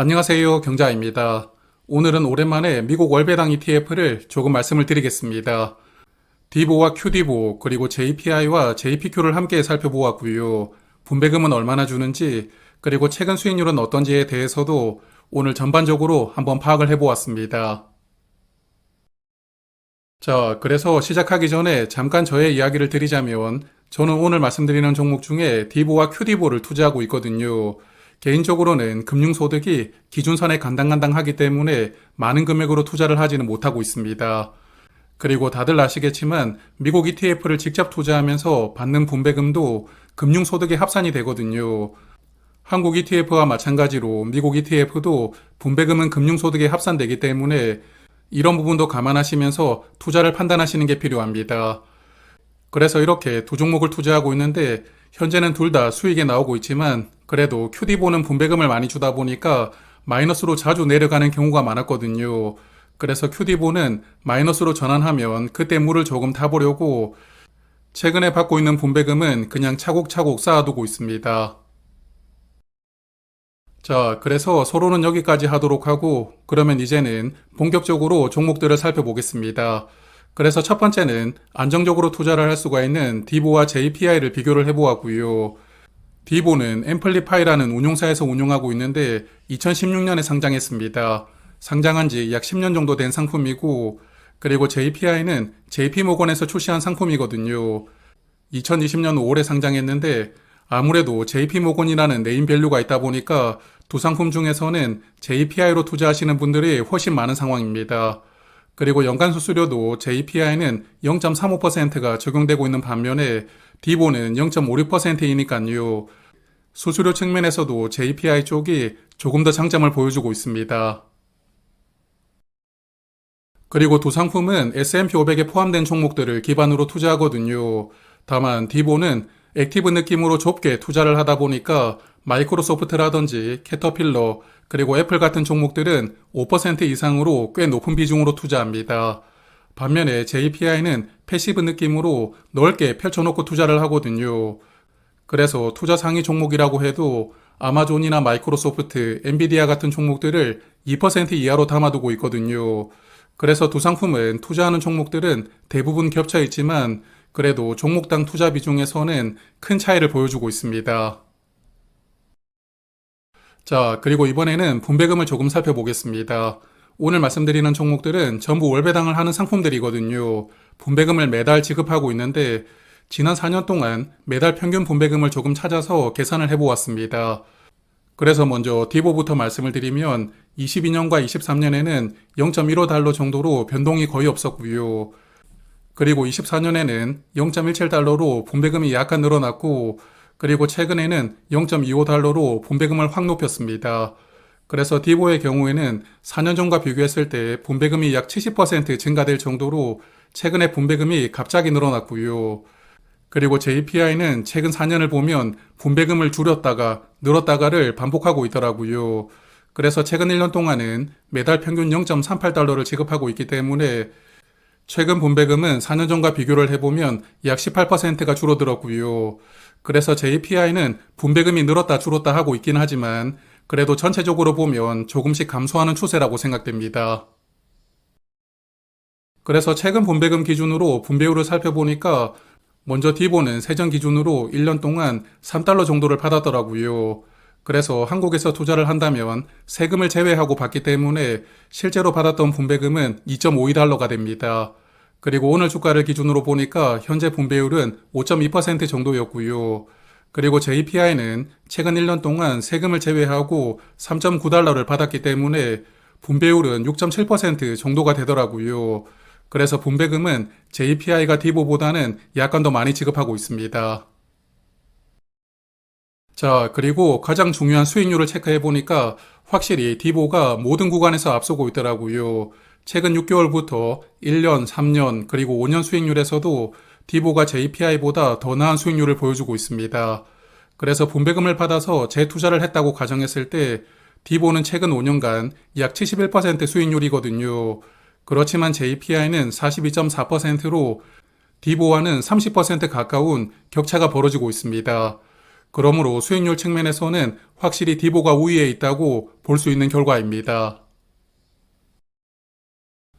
안녕하세요. 경자입니다. 오늘은 오랜만에 미국 월배당 ETF를 조금 말씀을 드리겠습니다. 디보와 QD보 그리고 JPI와 JPQ를 함께 살펴보았고요. 분배금은 얼마나 주는지 그리고 최근 수익률은 어떤지에 대해서도 오늘 전반적으로 한번 파악을 해보았습니다. 자, 그래서 시작하기 전에 잠깐 저의 이야기를 드리자면 저는 오늘 말씀드리는 종목 중에 디보와 QD보를 투자하고 있거든요. 개인적으로는 금융소득이 기준선에 간당간당하기 때문에 많은 금액으로 투자를 하지는 못하고 있습니다. 그리고 다들 아시겠지만 미국 ETF를 직접 투자하면서 받는 분배금도 금융소득에 합산이 되거든요. 한국 ETF와 마찬가지로 미국 ETF도 분배금은 금융소득에 합산되기 때문에 이런 부분도 감안하시면서 투자를 판단하시는 게 필요합니다. 그래서 이렇게 두 종목을 투자하고 있는데 현재는 둘 다 수익이 나오고 있지만 그래도 QD보는 분배금을 많이 주다 보니까 마이너스로 자주 내려가는 경우가 많았거든요. 그래서 QD보는 마이너스로 전환하면 그때 물을 조금 타보려고 최근에 받고 있는 분배금은 그냥 차곡차곡 쌓아두고 있습니다. 자, 그래서 서로는 여기까지 하도록 하고 그러면 이제는 본격적으로 종목들을 살펴보겠습니다. 그래서 첫 번째는 안정적으로 투자를 할 수가 있는 디보와 JPI를 비교를 해보았고요. 디보는 앰플리파이라는 운용사에서 운용하고 있는데 2016년에 상장했습니다. 상장한 지 약 10년 정도 된 상품이고 그리고 JPI는 JP모건에서 출시한 상품이거든요. 2020년 5월에 상장했는데 아무래도 JP모건이라는 네임밸류가 있다 보니까 두 상품 중에서는 JPI로 투자하시는 분들이 훨씬 많은 상황입니다. 그리고 연간 수수료도 JPI는 0.35%가 적용되고 있는 반면에 디보는 0.56%이니까요. 수수료 측면에서도 JPI 쪽이 조금 더 장점을 보여주고 있습니다. 그리고 두 상품은 S&P 500에 포함된 종목들을 기반으로 투자하거든요. 다만 디보는 액티브 느낌으로 좁게 투자를 하다 보니까 마이크로소프트라든지 캐터필러 그리고 애플 같은 종목들은 5% 이상으로 꽤 높은 비중으로 투자합니다. 반면에 JPI는 패시브 느낌으로 넓게 펼쳐놓고 투자를 하거든요. 그래서 투자 상위 종목이라고 해도 아마존이나 마이크로소프트, 엔비디아 같은 종목들을 2% 이하로 담아두고 있거든요. 그래서 두 상품은 투자하는 종목들은 대부분 겹쳐 있지만 그래도 종목당 투자 비중에서는 큰 차이를 보여주고 있습니다. 자, 그리고 이번에는 분배금을 조금 살펴보겠습니다. 오늘 말씀드리는 종목들은 전부 월배당을 하는 상품들이거든요. 분배금을 매달 지급하고 있는데 지난 4년 동안 매달 평균 분배금을 조금 찾아서 계산을 해보았습니다. 그래서 먼저 디보부터 말씀을 드리면 22년과 23년에는 0.15달러 정도로 변동이 거의 없었고요. 그리고 24년에는 0.17달러로 분배금이 약간 늘어났고 그리고 최근에는 0.25달러로 분배금을 확 높였습니다. 그래서 디보의 경우에는 4년 전과 비교했을 때 분배금이 약 70% 증가될 정도로 최근에 분배금이 갑자기 늘어났고요. 그리고 JPI는 최근 4년을 보면 분배금을 줄였다가 늘었다가를 반복하고 있더라고요. 그래서 최근 1년 동안은 매달 평균 0.38달러를 지급하고 있기 때문에 최근 분배금은 4년 전과 비교를 해보면 약 18%가 줄어들었고요. 그래서 JPI는 분배금이 늘었다 줄었다 하고 있긴 하지만 그래도 전체적으로 보면 조금씩 감소하는 추세라고 생각됩니다. 그래서 최근 분배금 기준으로 분배율을 살펴보니까 먼저 디보는 세전 기준으로 1년 동안 3달러 정도를 받았더라고요. 그래서 한국에서 투자를 한다면 세금을 제외하고 받기 때문에 실제로 받았던 분배금은 2.52달러가 됩니다. 그리고 오늘 주가를 기준으로 보니까 현재 분배율은 5.2% 정도였고요. 그리고 JPI는 최근 1년 동안 세금을 제외하고 3.9달러를 받았기 때문에 분배율은 6.7% 정도가 되더라고요. 그래서 분배금은 JPI가 디보보다는 약간 더 많이 지급하고 있습니다. 자, 그리고 가장 중요한 수익률을 체크해 보니까 확실히 디보가 모든 구간에서 앞서고 있더라고요. 최근 6개월부터 1년, 3년, 그리고 5년 수익률에서도 디보가 JPI보다 더 나은 수익률을 보여주고 있습니다. 그래서 분배금을 받아서 재투자를 했다고 가정했을 때 디보는 최근 5년간 약 71% 수익률이거든요. 그렇지만 JPI는 42.4%로 디보와는 30% 가까운 격차가 벌어지고 있습니다. 그러므로 수익률 측면에서는 확실히 디보가 우위에 있다고 볼 수 있는 결과입니다.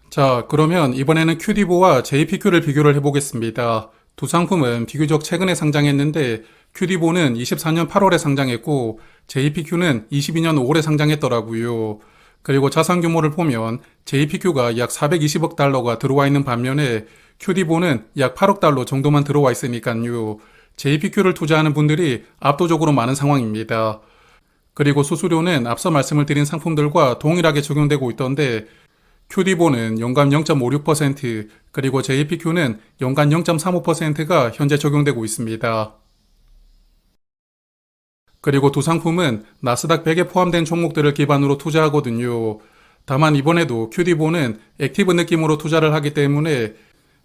자, 그러면 이번에는 QD보와 JPQ를 비교를 해보겠습니다. 두 상품은 비교적 최근에 상장했는데 QD보는 24년 8월에 상장했고 JPQ는 22년 5월에 상장했더라고요. 그리고 자산 규모를 보면 JPQ가 약 420억 달러가 들어와 있는 반면에 QD보는 약 8억 달러 정도만 들어와 있으니까요. JPQ를 투자하는 분들이 압도적으로 많은 상황입니다. 그리고 수수료는 앞서 말씀을 드린 상품들과 동일하게 적용되고 있던데 QD보는 연간 0.56%, 그리고 JPQ는 연간 0.35%가 현재 적용되고 있습니다. 그리고 두 상품은 나스닥 100에 포함된 종목들을 기반으로 투자하거든요. 다만 이번에도 QD보는 액티브 느낌으로 투자를 하기 때문에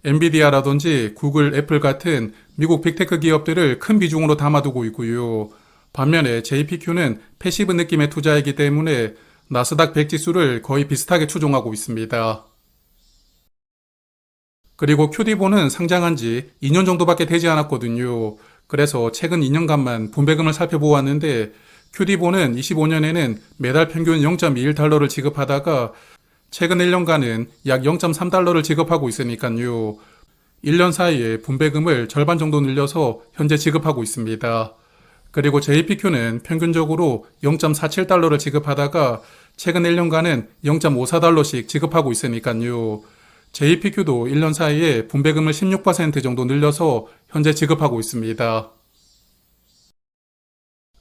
엔비디아라든지 구글, 애플 같은 미국 빅테크 기업들을 큰 비중으로 담아두고 있고요. 반면에 JPQ는 패시브 느낌의 투자이기 때문에 나스닥 100 지수를 거의 비슷하게 추종하고 있습니다. 그리고 QD보는 상장한 지 2년 정도밖에 되지 않았거든요. 그래서 최근 2년간만 분배금을 살펴보았는데 QD보는 25년에는 매달 평균 0.21달러를 지급하다가 최근 1년간은 약 0.3달러를 지급하고 있으니까요. 1년 사이에 분배금을 절반 정도 늘려서 현재 지급하고 있습니다. 그리고 JPQ는 평균적으로 0.47달러를 지급하다가 최근 1년간은 0.54달러씩 지급하고 있으니까요. JPQ도 1년 사이에 분배금을 16% 정도 늘려서 현재 지급하고 있습니다.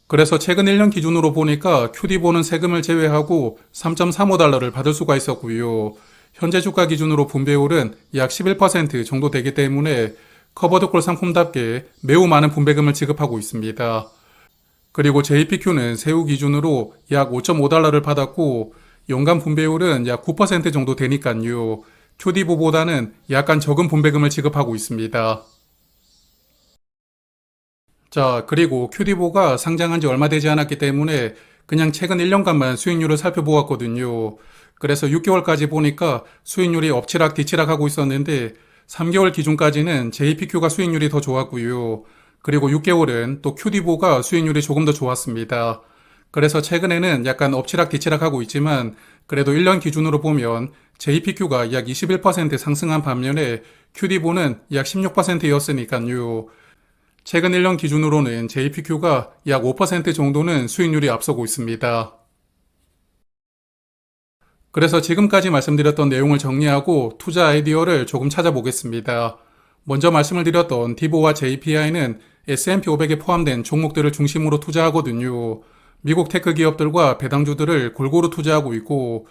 그래서 최근 1년 기준으로 보니까 QD보는 세금을 제외하고 3.35달러를 받을 수가 있었고요. 현재 주가 기준으로 분배율은 약 11% 정도 되기 때문에 커버드콜 상품답게 매우 많은 분배금을 지급하고 있습니다. 그리고 JPQ는 세후 기준으로 약 5.5달러를 받았고 연간 분배율은 약 9% 정도 되니까요. QD보보다는 약간 적은 분배금을 지급하고 있습니다. 자, 그리고 QD보가 상장한 지 얼마 되지 않았기 때문에 그냥 최근 1년간만 수익률을 살펴보았거든요. 그래서 6개월까지 보니까 수익률이 엎치락 뒤치락 하고 있었는데 3개월 기준까지는 JPQ가 수익률이 더 좋았고요. 그리고 6개월은 또 QD보가 수익률이 조금 더 좋았습니다. 그래서 최근에는 약간 엎치락 뒤치락 하고 있지만 그래도 1년 기준으로 보면 JPQ가 약 21% 상승한 반면에 QD보는 약 16%였으니까요. 최근 1년 기준으로는 JPQ가 약 5% 정도는 수익률이 앞서고 있습니다. 그래서 지금까지 말씀드렸던 내용을 정리하고 투자 아이디어를 조금 찾아보겠습니다. 먼저 말씀을 드렸던 디보와 JPI는 S&P 500에 포함된 종목들을 중심으로 투자하거든요. 미국 테크 기업들과 배당주들을 골고루 투자하고 있고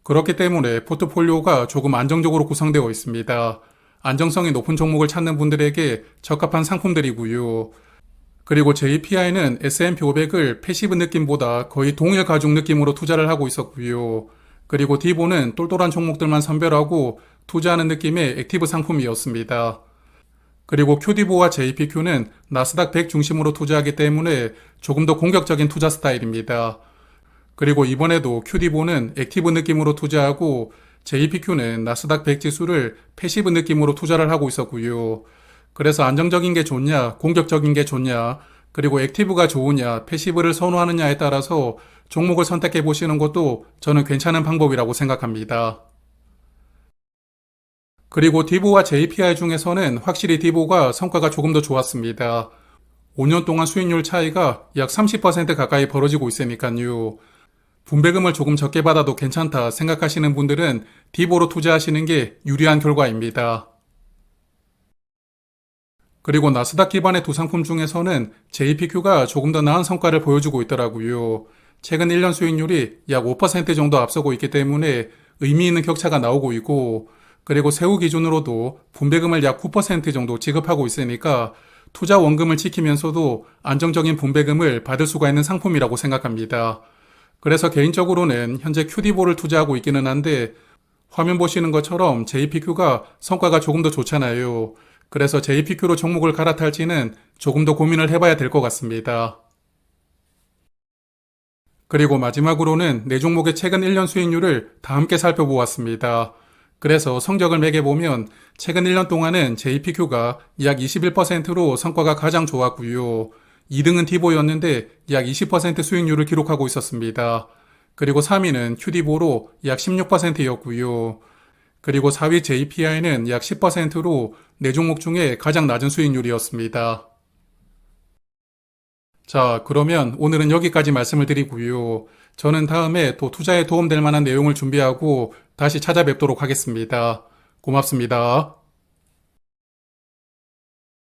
그렇기 때문에 포트폴리오가 조금 안정적으로 구성되어 있습니다. 안정성이 높은 종목을 찾는 분들에게 적합한 상품들이고요. 그리고 JPI는 S&P 500을 패시브 느낌보다 거의 동일 가죽 느낌으로 투자를 하고 있었고요. 그리고 디보는 똘똘한 종목들만 선별하고 투자하는 느낌의 액티브 상품이었습니다. 그리고 QD보와 JPQ는 나스닥 100 중심으로 투자하기 때문에 조금 더 공격적인 투자 스타일입니다. 그리고 이번에도 QD보는 액티브 느낌으로 투자하고 JPQ는 나스닥 100 지수를 패시브 느낌으로 투자를 하고 있었고요. 그래서 안정적인 게 좋냐, 공격적인 게 좋냐, 그리고 액티브가 좋으냐, 패시브를 선호하느냐에 따라서 종목을 선택해 보시는 것도 저는 괜찮은 방법이라고 생각합니다. 그리고 디보와 JPI 중에서는 확실히 디보가 성과가 조금 더 좋았습니다. 5년 동안 수익률 차이가 약 30% 가까이 벌어지고 있으니까요. 분배금을 조금 적게 받아도 괜찮다 생각하시는 분들은 디보로 투자하시는 게 유리한 결과입니다. 그리고 나스닥 기반의 두 상품 중에서는 JPQ가 조금 더 나은 성과를 보여주고 있더라고요. 최근 1년 수익률이 약 5% 정도 앞서고 있기 때문에 의미 있는 격차가 나오고 있고 그리고 세후 기준으로도 분배금을 약 9% 정도 지급하고 있으니까 투자 원금을 지키면서도 안정적인 분배금을 받을 수가 있는 상품이라고 생각합니다. 그래서 개인적으로는 현재 QD보를 투자하고 있기는 한데 화면 보시는 것처럼 JPQ가 성과가 조금 더 좋잖아요. 그래서 JPQ로 종목을 갈아탈지는 조금 더 고민을 해봐야 될 것 같습니다. 그리고 마지막으로는 네 종목의 최근 1년 수익률을 다 함께 살펴보았습니다. 그래서 성적을 매겨보면 최근 1년 동안은 JPQ가 약 21%로 성과가 가장 좋았고요. 2등은 디보였는데 약 20% 수익률을 기록하고 있었습니다. 그리고 3위는 QD보로 약 16%였고요. 그리고 4위 JPI는 약 10%로 4종목 중에 가장 낮은 수익률이었습니다. 자, 그러면 오늘은 여기까지 말씀을 드리고요. 저는 다음에 또 투자에 도움될 만한 내용을 준비하고 다시 찾아뵙도록 하겠습니다. 고맙습니다.